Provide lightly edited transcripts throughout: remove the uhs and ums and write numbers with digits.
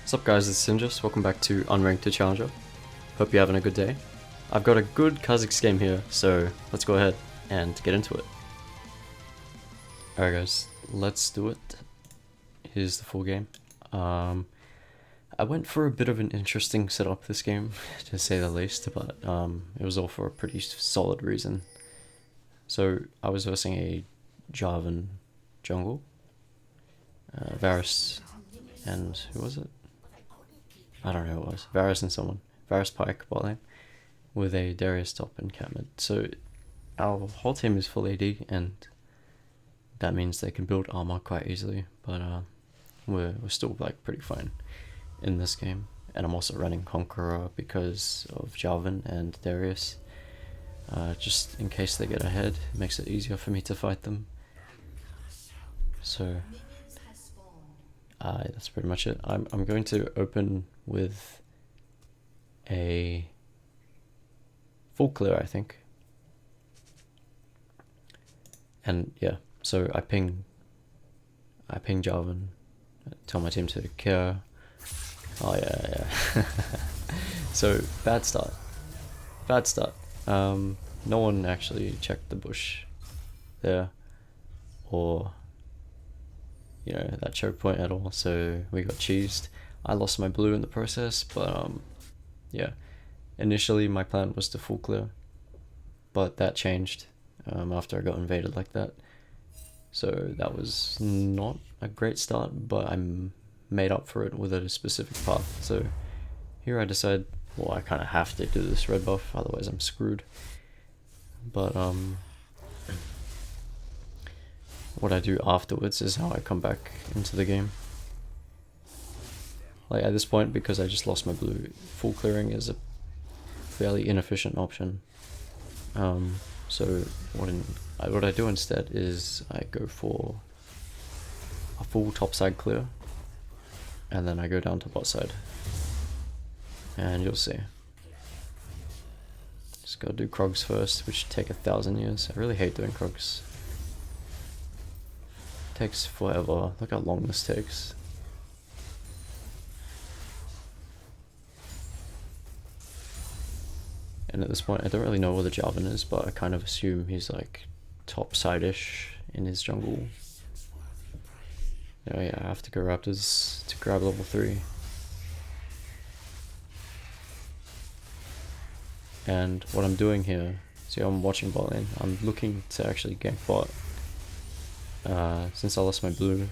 What's up guys, it's Tinjus, welcome back to Unranked to Challenger. Hope you're having a good day. I've got a good Kha'Zix game here, so let's go ahead and get into it. Alright guys, let's do it. Here's the full game. I went for a bit of an interesting setup this game, to say the least, but it was all for a pretty solid reason. So I was versing a Jarvan jungle, Varus, and who was it? I don't know who it was. Varus and someone. Varus Pike bot lane with a Darius top and cat mid. So our whole team is full AD, and that means they can build armor quite easily. But we're still like pretty fine in this game. And I'm also running Conqueror because of Jarvan and Darius. Just in case they get ahead, it makes it easier for me to fight them. So that's pretty much it. I'm going to open with a full clear, I think. And yeah, so I ping Jarvan, tell my team to care. Oh yeah. So bad start. No one actually checked the bush there, or that choke point at all, so we got cheesed. I lost my blue in the process, but yeah, initially my plan was to full clear, but that changed after I got invaded like that. So that was not a great start, but I made up for it with a specific path. So here I decide, well, I kind of have to do this red buff, otherwise I'm screwed. But what I do afterwards is how I come back into the game. Like at this point, because I just lost my blue, full clearing is a fairly inefficient option. So what I do instead is I go for a full topside clear, and then I go down to bot side, and you'll see. Just gotta do Krogs first, which take 1,000 years. I really hate doing Krogs. Takes forever. Look how long this takes. And at this point, I don't really know where the Jarvan is, but I kind of assume he's like top side-ish in his jungle. Oh yeah, I have to go Raptors to grab level 3. And what I'm doing here, see I'm watching bot lane, I'm looking to actually gank bot. Since I lost my blue,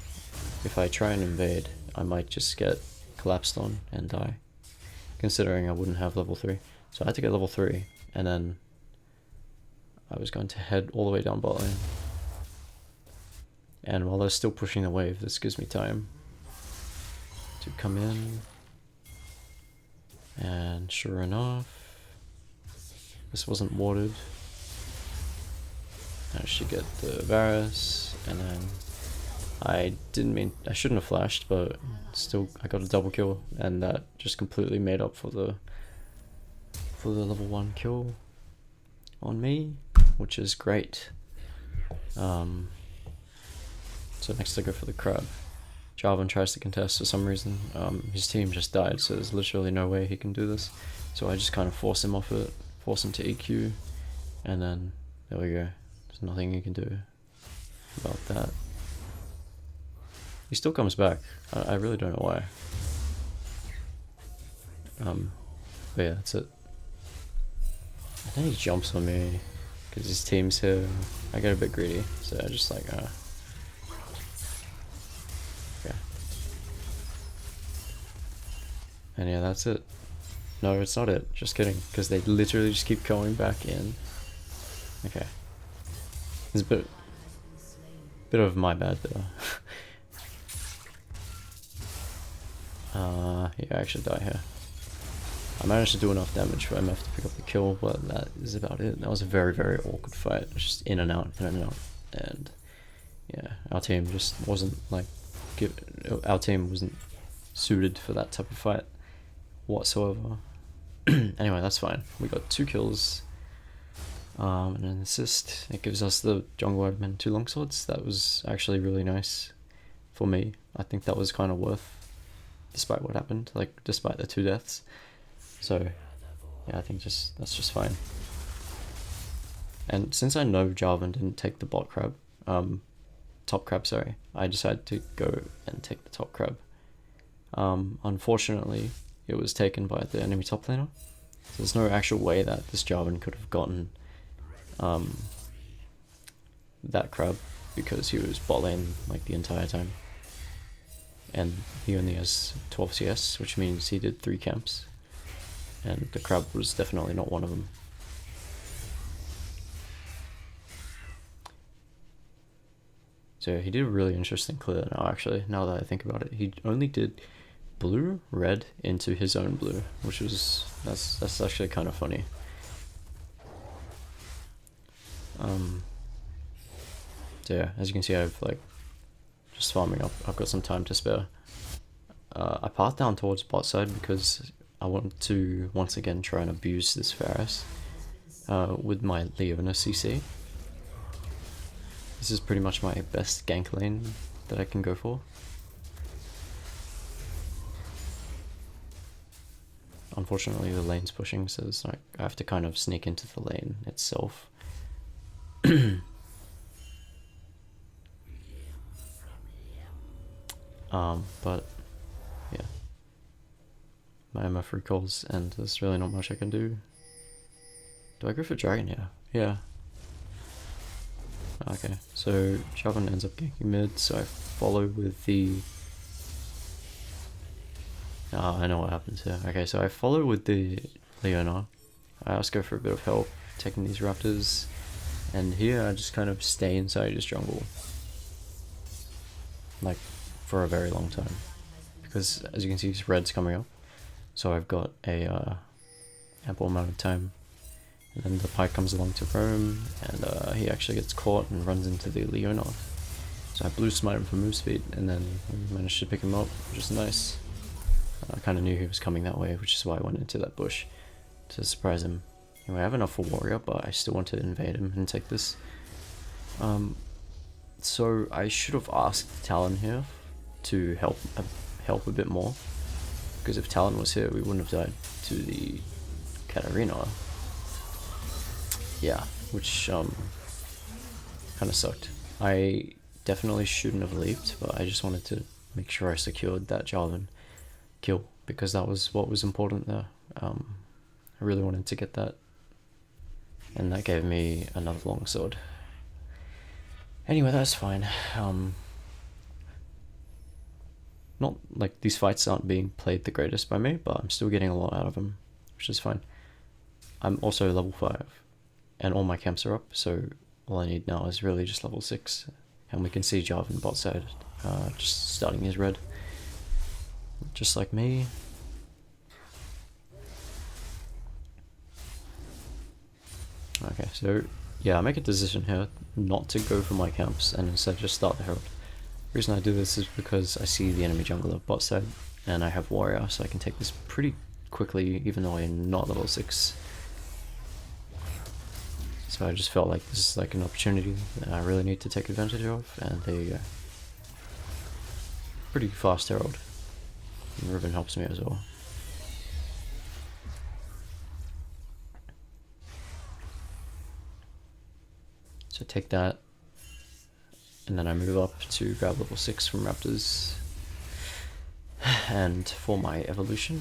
if I try and invade, I might just get collapsed on and die, considering I wouldn't have level 3. So I had to get level 3, and then I was going to head all the way down bot lane. And while they're still pushing the wave, this gives me time to come in, and sure enough, this wasn't warded. I should get the Varus, and then I shouldn't have flashed, but still I got a double kill, and that just completely made up for the level 1 kill on me, which is great. So next I go for the crab. Jarvan tries to contest for some reason. His team just died, so there's literally no way he can do this. So I just kind of force him off it, force him to EQ, and then there we go. There's nothing you can do about that. He still comes back. I really don't know why. But yeah, that's it. I think he jumps on me because his team's here. I get a bit greedy, so I just like, yeah. And yeah, that's it. No, it's not it. Just kidding, because they literally just keep going back in. Okay. It's a bit of my bad there. Yeah, I actually die here. I managed to do enough damage for MF to pick up the kill, but that is about it. That was a very, very awkward fight. Just in and out, and yeah, our team just wasn't like, our team wasn't suited for that type of fight whatsoever. Anyway, that's fine. We got 2 kills. And an assist. It gives us the jungle admin 2 longswords. That was actually really nice for me. I think that was kind of worth despite what happened, like despite the 2 deaths. So yeah, I think that's just fine. And since I know Jarvan didn't take the top crab, sorry, I decided to go and take the top crab. Unfortunately, it was taken by the enemy top laner. So there's no actual way that this Jarvan could have gotten that crab, because he was bot lane like the entire time. And he only has 12 CS, which means he did 3 camps. And the crab was definitely not one of them. So he did a really interesting clear now, actually, now that I think about it. He only did blue, red into his own blue, which was, that's actually kind of funny. So yeah, as you can see, I've like just farming up. I've got some time to spare. I path down towards bot side because I want to once again try and abuse this Varus with my Leona CC. This is pretty much my best gank lane that I can go for. Unfortunately, the lane's pushing, so it's like I have to kind of sneak into the lane itself. But yeah, my MF recalls, and there's really not much I can do. Do I go for dragon here? Yeah. Okay, so Jarvan ends up ganking mid, so I follow with the... Oh, I know what happens here. Okay, so I follow with the Leona. I also go for a bit of help taking these raptors, and here I just kind of stay inside his jungle, like for a very long time, because as you can see, his red's coming up, so I've got a ample amount of time. And then the Pyke comes along to roam, and he actually gets caught and runs into the Leona. So I blue smite him for move speed, and then we managed to pick him up, which is nice. I kind of knew he was coming that way, which is why I went into that bush to surprise him. Anyway, I have enough for warrior, but I still want to invade him and take this. So I should have asked Talon here to help a bit more, because if Talon was here, we wouldn't have died to the Katarina. Yeah, which kind of sucked. I definitely shouldn't have leaped, but I just wanted to make sure I secured that Jarvan kill, because that was what was important there. I really wanted to get that, and that gave me another longsword. Anyway, that's fine. Not like these fights aren't being played the greatest by me, but I'm still getting a lot out of them, which is fine. I'm also level 5. And all my camps are up, so all I need now is really just level 6. And we can see Jarvan bot side just starting his red. Just like me. Okay, so yeah, I make a decision here not to go for my camps and instead just start the Herald. The reason I do this is because I see the enemy jungler bot side and I have warrior, so I can take this pretty quickly even though I'm not level 6. So I just felt like this is like an opportunity that I really need to take advantage of, and there you go. Pretty fast Herald. And Riven helps me as well. So take that, and then I move up to grab level 6 from Raptors. And for my evolution,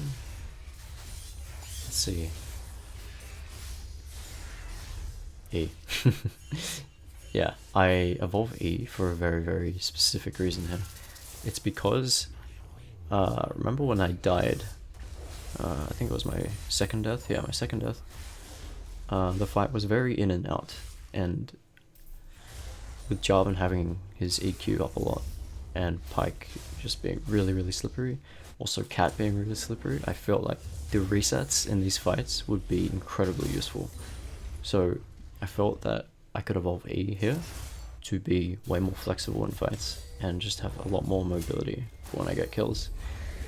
let's see. E. Yeah, I evolve E for a very, very specific reason here. It's because, remember when I died, I think it was my second death, yeah, my second death, the fight was very in and out, and with Jarvan having his EQ up a lot, and Pyke just being really, really slippery, also Cat being really slippery, I felt like the resets in these fights would be incredibly useful. So I felt that I could evolve E here to be way more flexible in fights and just have a lot more mobility for when I get kills.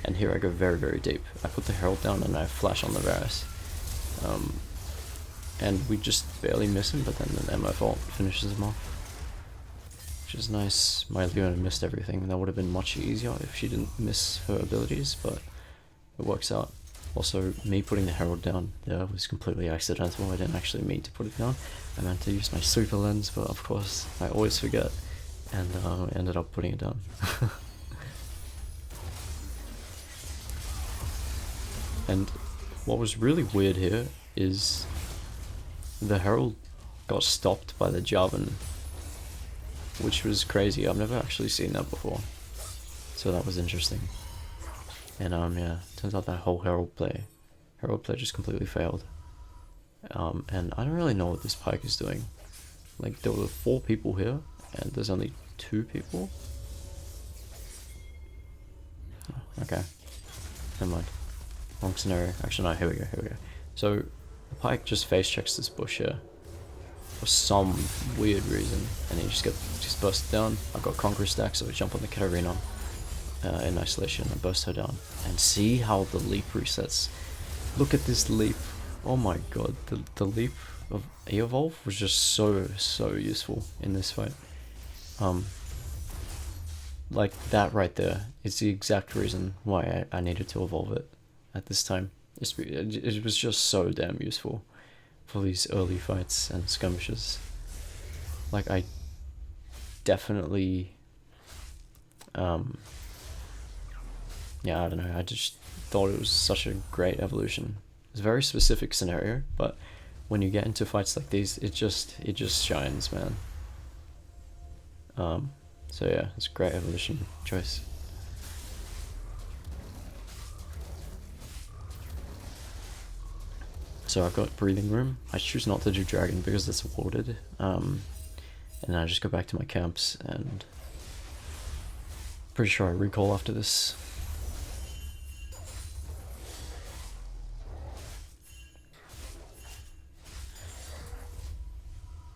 And here I go very, very deep. I put the Herald down and I flash on the Varus. And we just barely miss him, but then the MF ult finishes him off. which is nice. My Leona missed everything. That would have been much easier if she didn't miss her abilities, but it works out. Also, me putting the Herald down there was completely accidental. I didn't actually mean to put it down. I meant to use my super lens, but of course I always forget, and ended up putting it down. And what was really weird here is the Herald got stopped by the Jarvan, which was crazy. I've never actually seen that before, so that was interesting. And yeah, turns out that whole Herald play just completely failed. And I don't really know what this Pyke is doing. Like, there were 4 people here, and there's only 2 people. Oh, okay, never mind. Wrong scenario. Actually, no, here we go. So, the Pyke just face checks this bush here for some weird reason, and he just bursts down. I've got Conqueror stack, so I jump on the Katarina in isolation and burst her down. And see how the leap resets. Look at this leap. Oh my god, the leap of Evolve was just so useful in this fight. Like, that right there is the exact reason why I needed to evolve it at this time. It was just so damn useful for these early fights and skirmishes. Like, I definitely yeah, I don't know, I just thought it was such a great evolution. It's a very specific scenario, but when you get into fights like these, it just shines, man. So yeah, it's a great evolution choice. So I've got breathing room. I choose not to do dragon because it's warded. And then I just go back to my camps, and pretty sure I recall after this.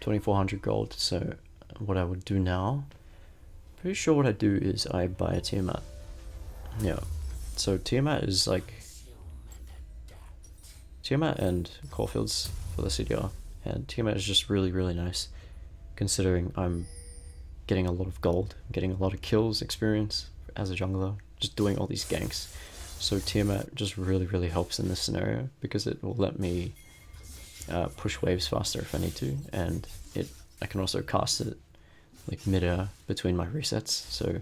$2,400 gold. So what I would do now, pretty sure what I do is I buy a Tiamat. Yeah. So Tiamat is like Tiamat and Caulfields for the CDR, and Tiamat is just really nice, considering I'm getting a lot of gold, I'm getting a lot of kills experience as a jungler, just doing all these ganks. So Tiamat just really helps in this scenario, because it will let me push waves faster if I need to, and I can also cast it like mid-air between my resets, so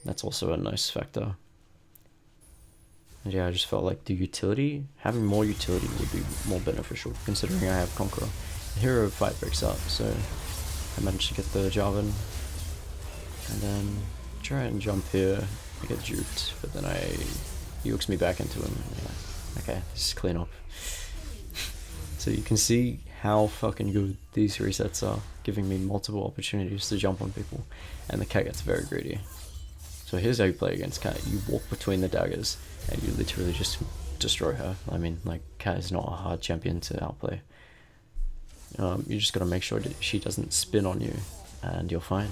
that's also a nice factor. And yeah, I just felt like having more utility would be more beneficial, considering I have Conqueror. The hero fight breaks out, so I managed to get the Jarvan, and then try and jump here. I get juked, but then he hooks me back into him. Yeah. Okay, just clean up. So you can see how fucking good these resets are, giving me multiple opportunities to jump on people, and the cat gets very greedy. So here's how you play against Cat. You walk between the daggers, and you literally just destroy her. I mean, like, Cat is not a hard champion to outplay. You just gotta make sure that she doesn't spin on you, and you're fine.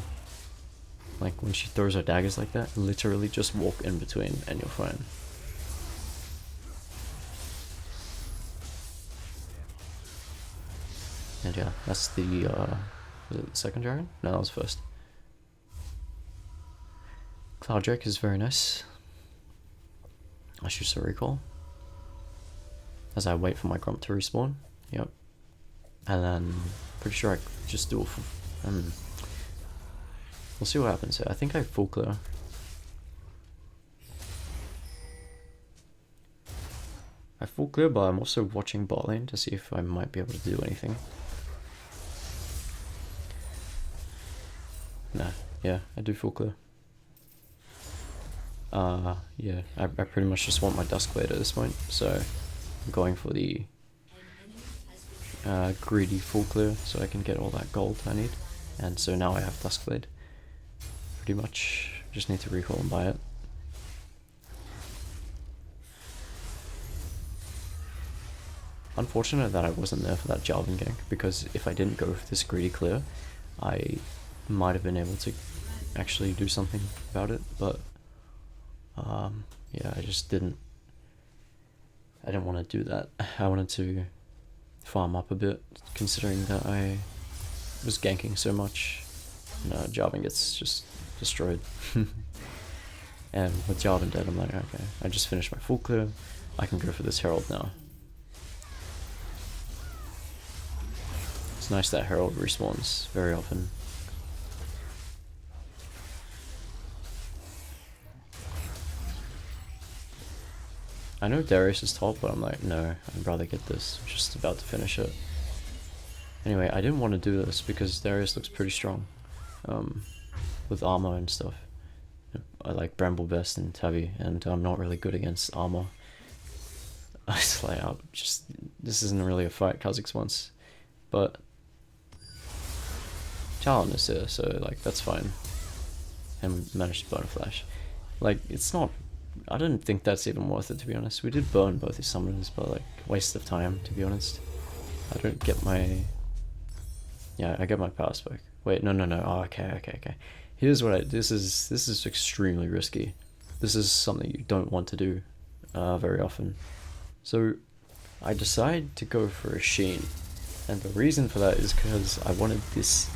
Like, when she throws her daggers like that, literally just walk in between, and you're fine. And yeah, that's the, was it the second dragon? No, that was first. Cloud Drake is very nice. I should a recall as I wait for my Grump to respawn. Yep. And then pretty sure I just do it for, we'll see what happens here. I think I full clear. I full clear, but I'm also watching bot lane to see if I might be able to do anything. Nah, yeah, I do full clear. Yeah, I pretty much just want my Duskblade at this point, so I'm going for the greedy full clear so I can get all that gold I need. And so now I have Duskblade. Pretty much just need to recall and buy it. Unfortunate that I wasn't there for that Jarvan gank, because if I didn't go for this greedy clear, I might have been able to actually do something about it, but yeah, I just didn't want to do that. I wanted to farm up a bit, considering that I was ganking so much. No, Jarvan gets just destroyed. And with Jarvan dead, I'm like, okay, I just finished my full clear. I can go for this Herald now. It's nice that Herald respawns very often. I know Darius is top, but I'm like, no, I'd rather get this. I'm just about to finish it. Anyway, I didn't want to do this because Darius looks pretty strong. With armor and stuff. I like Bramble best and Tavi, and I'm not really good against armor. I was like, this isn't really a fight Kha'Zix wants. But Talon is here, so like that's fine. And managed to burn a flash. Like, it's not, I don't think that's even worth it, to be honest. We did burn both his summoners, but like, waste of time, to be honest. I don't get my, yeah, I get my powers back. Wait, no. Oh, okay. Here's what this is extremely risky. This is something you don't want to do very often. So I decided to go for a Sheen, and the reason for that is because I wanted this.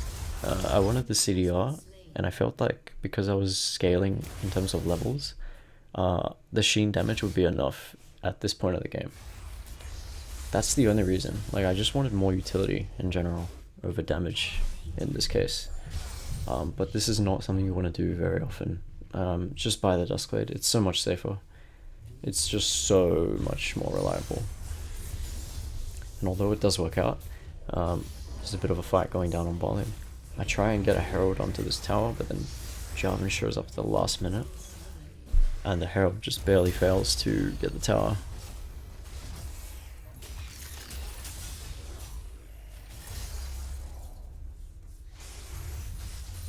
I wanted the CDR, and I felt like because I was scaling in terms of levels, the Sheen damage would be enough at this point of the game. That's the only reason. Like, I just wanted more utility in general over damage in this case. But this is not something you want to do very often. Just buy the Duskblade. It's so much safer. It's just so much more reliable. And although it does work out, there's a bit of a fight going down on bot lane. I try and get a Herald onto this tower, but then Jarvan shows up at the last minute, and the Herald just barely fails to get the tower.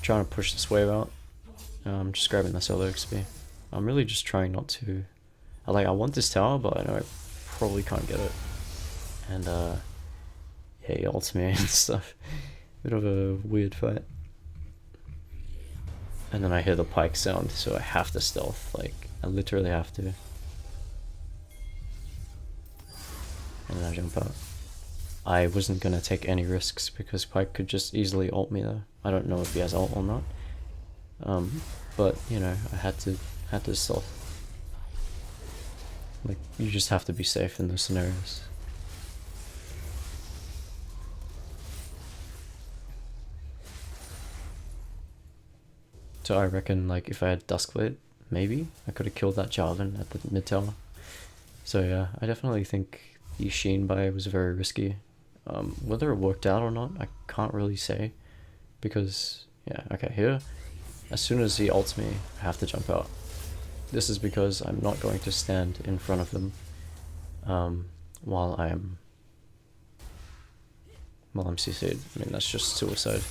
Trying to push this wave out. I'm just grabbing the solo XP. I'm really just trying not to. I want this tower, but I know I probably can't get it. And yeah, he ults me and stuff. Bit of a weird fight. And then I hear the pike sound, so I have to stealth. Like, I literally have to. And then I jump out. I wasn't gonna take any risks because Pike could just easily ult me though. I don't know if he has ult or not. But you know, I had to stealth. Like, you just have to be safe in those scenarios. So I reckon, like, if I had Duskblade, maybe I could have killed that Jarvan at the mid tower. So yeah, I definitely think the Sheen buy was very risky. Whether it worked out or not, I can't really say, because yeah, okay, here, as soon as he ults me, I have to jump out. This is because I'm not going to stand in front of them while I'm CC'd. I mean, that's just suicide.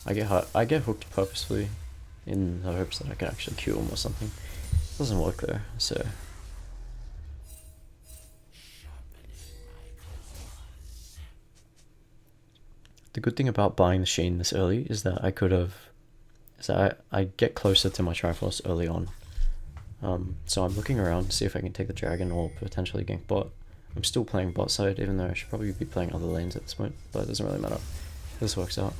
I get hooked purposefully in the hopes that I can actually Q him or something. It doesn't work though, so. The good thing about buying the Sheen this early is that I get closer to my Triforce early on. So I'm looking around to see if I can take the dragon or potentially gank bot. I'm still playing bot side, even though I should probably be playing other lanes at this point, but it doesn't really matter. This works out.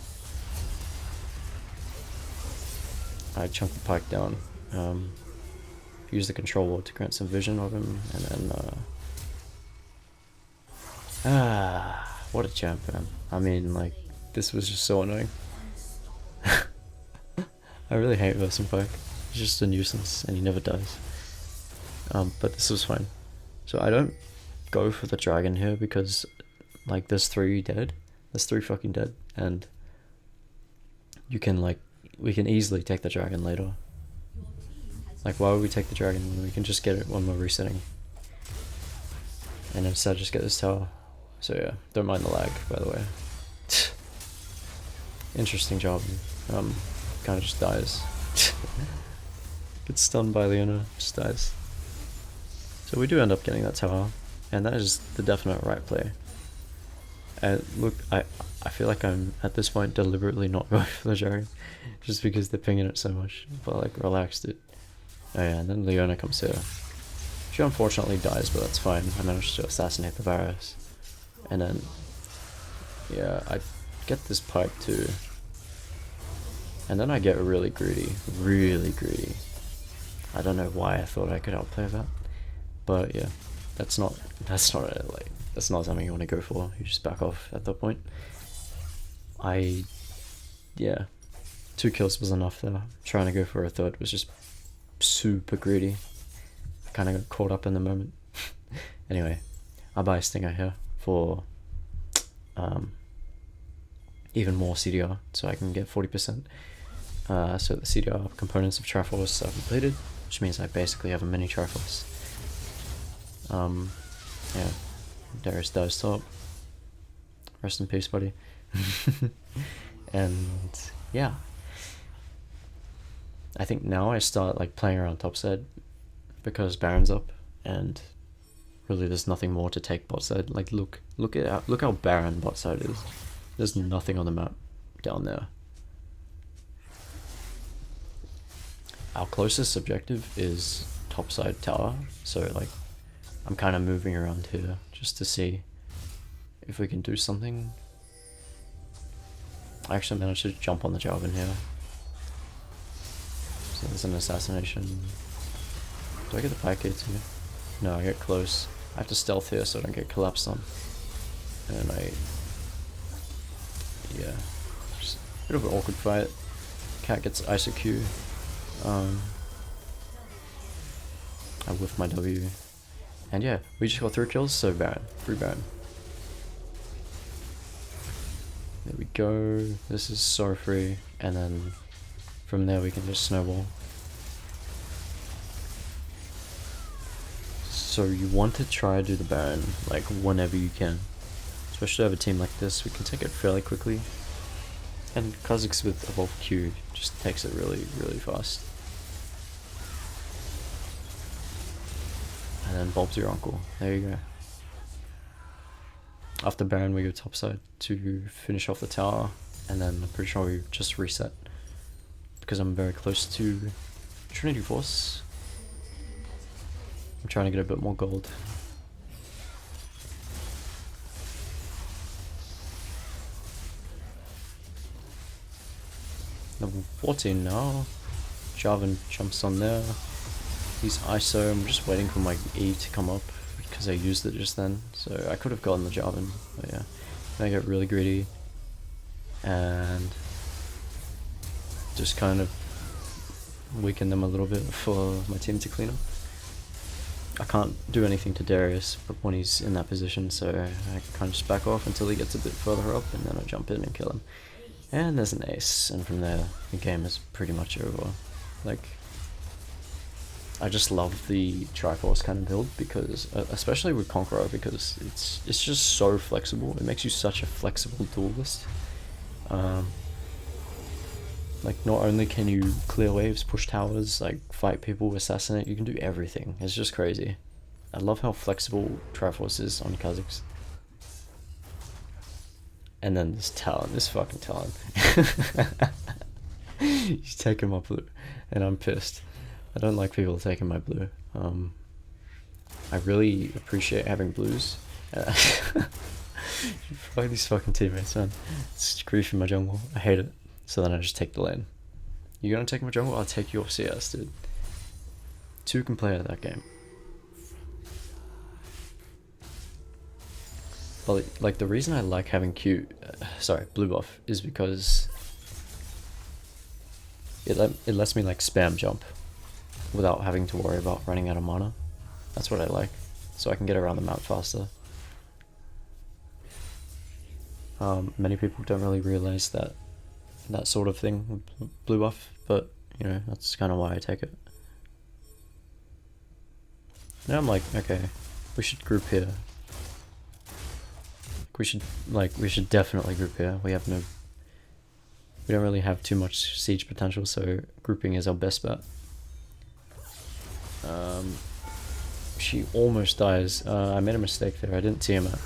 I chunk the pike down, use the control ward to grant some vision of him, and then what a champ, man. I mean, like, this was just so annoying. I really hate versing Pike. He's just a nuisance and he never dies. But this was fine. So I don't go for the dragon here because, like, there's 3 dead. There's 3 fucking dead, and you can, like, we can easily take the dragon later. Like, why would we take the dragon when we can just get it when we're resetting? And instead just get this tower. So yeah, don't mind the lag, by the way. Interesting job. Kind of just dies. Gets stunned by Leona, just dies. So we do end up getting that tower, and that is the definite right play. And look, I feel like I'm at this point deliberately not going for the dragon, just because they're pinging it so much. But like, relaxed it. Oh yeah, and then Leona comes here. She unfortunately dies, but that's fine. I managed to assassinate the Varus. And then, yeah, I get this pike too. And then I get really greedy, really greedy. I don't know why I thought I could outplay that, but yeah, that's not that's not something you want to go for. You just back off at that point. Yeah, 2 kills was enough there. Trying to go for a third was just super greedy. I kind of got caught up in the moment. Anyway, I buy a Stinger here for even more CDR, so I can get 40%. So the CDR components of Triforce are completed, which means I basically have a mini Triforce. Yeah, Darius dies top. Rest in peace, buddy. And yeah, I think now I start like playing around topside because Baron's up, and really there's nothing more to take bot side. Like look how barren bot side is. There's nothing on the map down there. Our closest objective is topside tower, so like I'm kind of moving around here just to see if we can do something. I actually managed to jump on the Jarvan here. So there's an assassination. Do I get the Pike too? No, I get close. I have to stealth here so I don't get collapsed on. And yeah, just a bit of an awkward fight. Cat gets ISO Q. I whiffed my W. And yeah, we just got 3 kills, so Baron. Free Baron. There we go. This is so free. And then from there we can just snowball. So you want to try to do the Baron like whenever you can. Especially over a team like this, we can take it fairly quickly. And Kha'Zix with Evolve Q just takes it really, really fast. And then Bob's your uncle. There you go. After Baron we go topside to finish off the tower, and then I'm pretty sure we just reset. Because I'm very close to Trinity Force. I'm trying to get a bit more gold. Level 14 now. Jarvan jumps on there. He's ISO. I'm just waiting for my E to come up because I used it just then. So I could have gotten the Jarvan, but yeah. I get really greedy and just kind of weaken them a little bit for my team to clean up. I can't do anything to Darius when he's in that position, so I kind of just back off until he gets a bit further up, and then I jump in and kill him. And there's an ace, and from there the game is pretty much over. Like, I just love the Triforce kind of build because, especially with Conqueror, because it's just so flexible. It makes you such a flexible duelist. Like, not only can you clear waves, push towers, like fight people, assassinate, you can do everything. It's just crazy. I love how flexible Triforce is on Kha'Zix. And then this Talon, this fucking Talon. He's taking my blue, and I'm pissed. I don't like people taking my blue. I really appreciate having blues. Fuck these fucking teammates, man. It's griefing my jungle. I hate it. So then I just take the lane. You gonna take my jungle? I'll take your CS, dude. 2 can play at that game. But like the reason I like having blue buff is because it lets me like spam jump without having to worry about running out of mana. That's what I like. So I can get around the map faster. Many people don't really realize that sort of thing with blue buff, but you know, that's kind of why I take it. Now I'm like, okay, we should group here. We should definitely group here. We don't really have too much siege potential, so grouping is our best bet. She almost dies. I made a mistake there. I didn't Tiamat,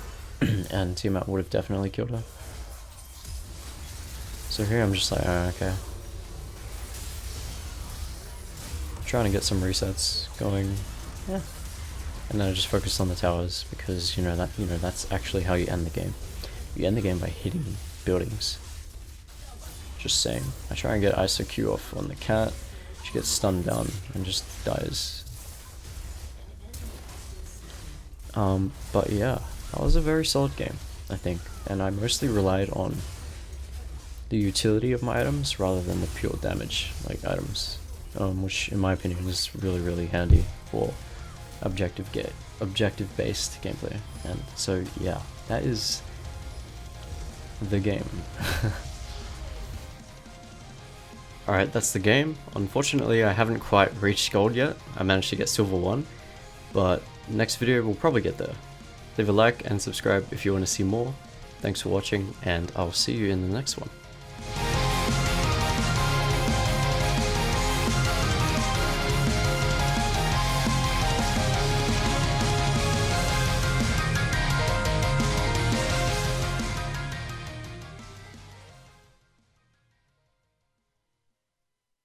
and Tiamat would have definitely killed her. So here I'm just like, oh, okay. Trying to get some resets going. Yeah. And then I just focused on the towers because that's actually how you end the game. You end the game by hitting buildings. just saying. I try and get ISO Q off on the cat, she gets stunned down and just dies. But yeah, that was a very solid game, I think, and I mostly relied on the utility of my items rather than the pure damage like items, which in my opinion is really handy for objective based gameplay. And so yeah, that is the game. Alright, that's the game. Unfortunately I haven't quite reached gold yet. I managed to get silver 1, but next video we'll probably get there. Leave a like and subscribe if you want to see more. Thanks for watching, and I'll see you in the next one.